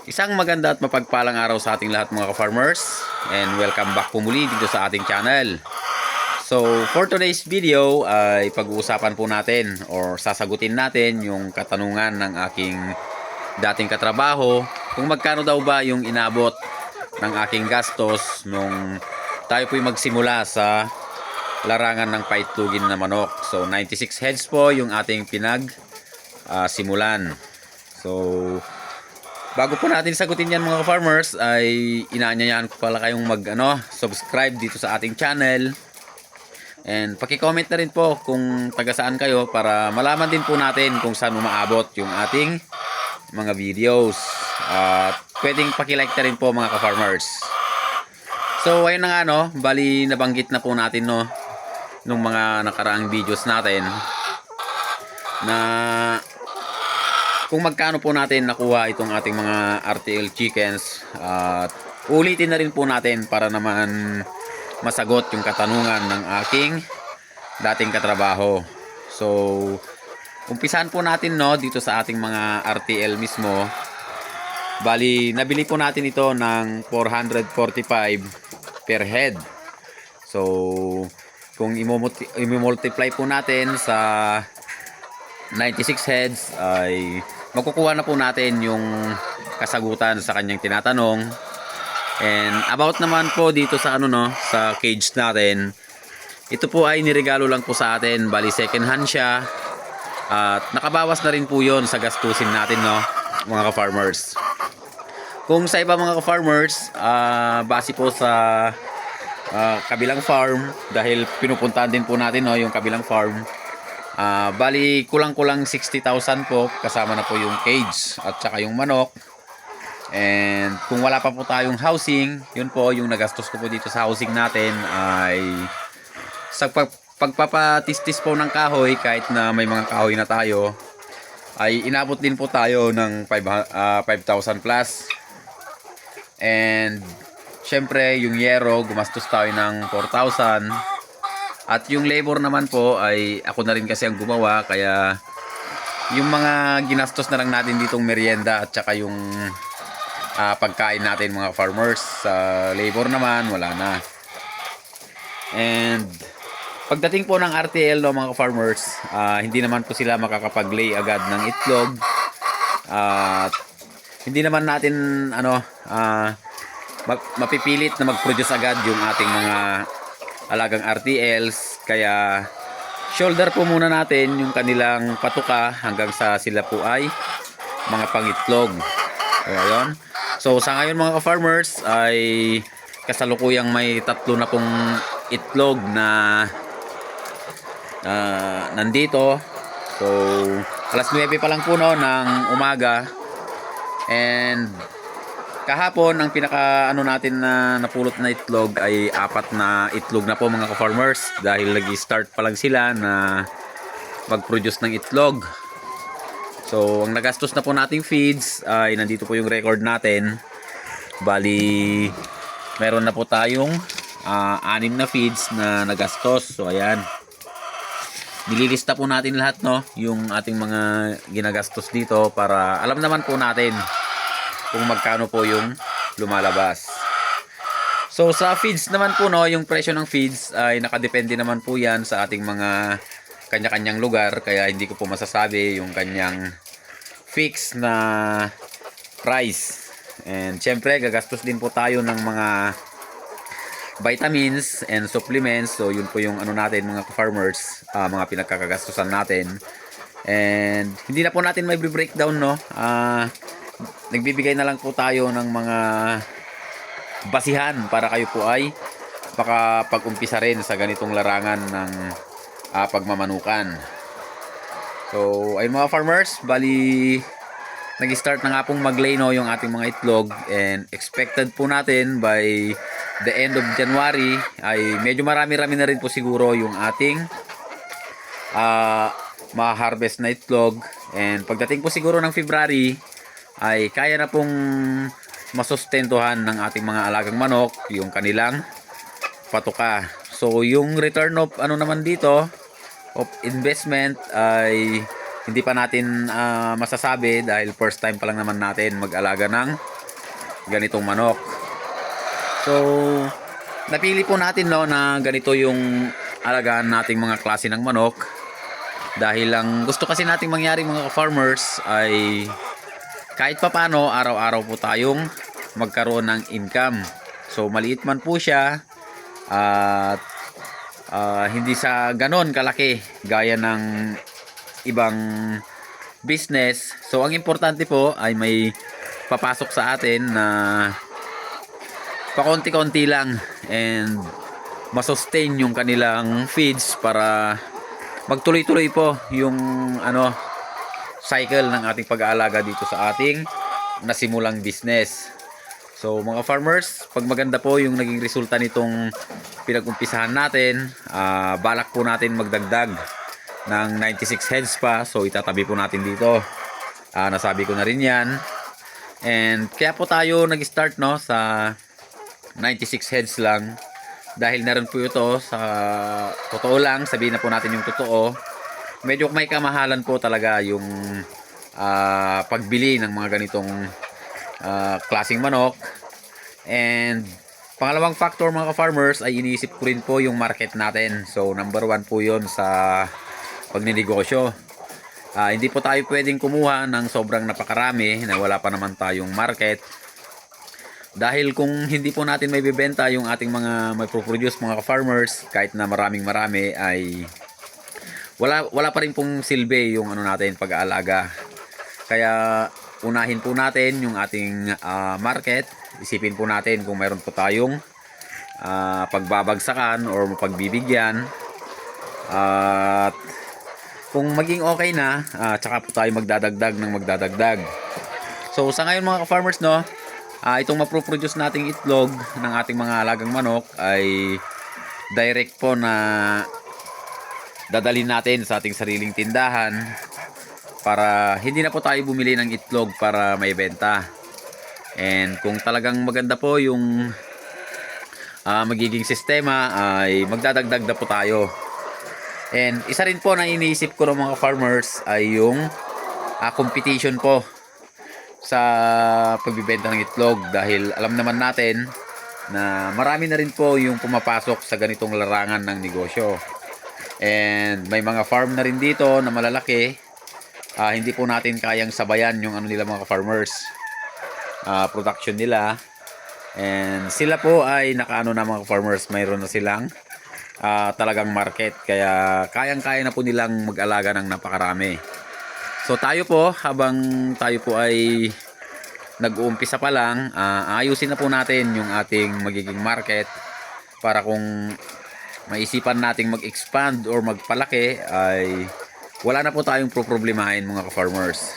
Isang maganda at mapagpalang araw sa ating lahat mga ka-farmers, and welcome back po muli dito sa ating channel. So for today's video ay pag-uusapan po natin or sasagutin natin yung katanungan ng aking dating katrabaho kung magkano daw ba yung inabot ng aking gastos nung tayo po'y magsimula sa larangan ng paitlugin na manok. So 96 heads po yung ating simulan. So bago po natin sagutin yan mga farmers ay inaanyayahan ko pala kayong subscribe dito sa ating channel, and paki-comment na rin po kung taga saan kayo para malaman din po natin kung saan umaabot yung ating mga videos, at pwedeng paki-like na rin po mga ka-farmers. So ayun na nga, bali nabanggit na po natin nung mga nakaraang videos natin na kung magkano po natin nakuha itong ating mga RTL chickens, at ulitin na rin po natin para naman masagot yung katanungan ng aking dating katrabaho. So umpisahan po natin dito sa ating mga RTL mismo. Bali nabili po natin ito ng 445 per head. So kung i-multiply po natin sa 96 heads ay makukuha na po natin yung kasagutan sa kanyang tinatanong. And about naman po dito sa sa cage natin, ito po ay niregalo lang po sa atin. Bali second hand siya, at nakabawas na rin po yon sa gastusin natin mga ka-farmers. Kung sa iba mga ka-farmers, base po sa kabilang farm, dahil pinupuntahan din po natin yung kabilang farm, bali kulang-kulang 60,000 po, kasama na po yung cage at saka yung manok. And kung wala pa po tayong housing, yun po yung nagastos ko po dito sa housing natin ay sa pagpapatistis po ng kahoy. Kahit na may mga kahoy na tayo, ay inabot din po tayo ng 5,000 plus. And syempre yung yero, gumastos tayo ng 4,000. At yung labor naman po ay ako na rin kasi ang gumawa, kaya yung mga ginastos na lang natin ditong merienda at saka yung pagkain natin mga farmers, sa labor naman wala na. And pagdating po ng RTL mga farmers, hindi naman po sila makakapag-lay agad ng itlog, at hindi naman natin mapipilit na mag-produce agad yung ating mga alagang RTLs, kaya shoulder po muna natin yung kanilang patuka hanggang sa sila po ay mga pangitlog. Kaya yun. So sa ngayon mga ka-farmers ay kasalukuyang may 3 na pong itlog na nandito. So alas 9 pa lang po ng umaga, and kahapon ang pinaka natin na napulot na itlog ay 4 na itlog na po mga ka-farmers, dahil nag-start pa lang sila na mag-produce ng itlog. So ang nagastos na po nating feeds ay nandito po yung record natin. Bali meron na po tayong 6 na feeds na nagastos. So ayan, nililista po natin lahat yung ating mga ginagastos dito para alam naman po natin kung magkano po yung lumalabas. So sa feeds naman po yung presyo ng feeds ay nakadepende naman po yan sa ating mga kanya-kanyang lugar, kaya hindi ko po masasabi yung kanyang fix na price. And syempre gagastos din po tayo ng mga vitamins and supplements. So yun po yung natin mga farmers, mga pinagkakagastusan natin. And hindi na po natin may breakdown nagbibigay na lang po tayo ng mga basihan para kayo po ay makapag-umpisa rin sa ganitong larangan ng pagmamanukan. So ayun mga farmers, bali nag-start na nga pong mag-lay yung ating mga itlog, and expected po natin by the end of January ay medyo marami-rami na rin po siguro yung ating ma-harvest na itlog. And pagdating po siguro ng February ay kaya na pong masustentuhan ng ating mga alagang manok yung kanilang patuka. So yung return of naman dito of investment ay hindi pa natin masasabi dahil first time pa lang naman natin mag-alaga ng ganitong manok. So, napili po natin no na ganito yung alagaan nating mga klase ng manok dahil lang gusto kasi nating mangyari mga farmers ay kahit papano araw-araw po tayong magkaroon ng income. So, maliit man po siya at hindi sa ganon kalaki gaya ng ibang business. So, ang importante po ay may papasok sa atin na pakonti-konti lang and masustain yung kanilang feeds para magtuloy-tuloy po yung cycle ng ating pag-aalaga dito sa ating nasimulang business. So mga farmers, pag maganda po yung naging resulta nitong pinag-umpisahan natin, balak po natin magdagdag ng 96 heads pa. So itatabi po natin dito. Nasabi ko na rin yan. And kaya po tayo nag-start no sa 96 heads lang dahil na rin po ito sa totoo lang, sabihin na po natin yung totoo, medyo may kamahalan po talaga yung pagbili ng mga ganitong klaseng manok. And pangalawang factor mga farmers ay iniisip ko rin po yung market natin. So number 1 po yun sa pagninegosyo. Hindi po tayo pwedeng kumuha ng sobrang napakarami na wala pa naman tayong market. Dahil kung hindi po natin may bibenta yung ating mga may produce mga farmers, kahit na marami ay wala pa rin pong silbi yung natin pag-aalaga. Kaya unahin po natin yung ating market. Isipin po natin kung mayroon po tayong pagbabagsakan or pagbibigyan. At kung maging okay na, tsaka po tayo magdadagdag ng magdadagdag. So sa ngayon mga farmers no, itong maproproduce nating itlog ng ating mga alagang manok ay direct po na dadalhin natin sa ating sariling tindahan para hindi na po tayo bumili ng itlog para may benta. And kung talagang maganda po yung magiging sistema ay magdadagdag na po tayo. And isa rin po na iniisip ko ng mga farmers ay yung competition po sa pagbibenta ng itlog dahil alam naman natin na marami na rin po yung pumapasok sa ganitong larangan ng negosyo. And may mga farm na rin dito na malalaki. Hindi po natin kayang sabayan yung nila mga farmers. Production nila. And sila po ay nakaano na mga farmers, mayroon na silang talagang market. Kaya kayang-kaya na po nilang mag-alaga ng napakarami. So tayo po, habang tayo po ay nag-uumpisa pa lang, ayusin na po natin yung ating magiging market para kung maisipan nating mag-expand or magpalaki ay wala na po tayong problemahin mga ka-farmers.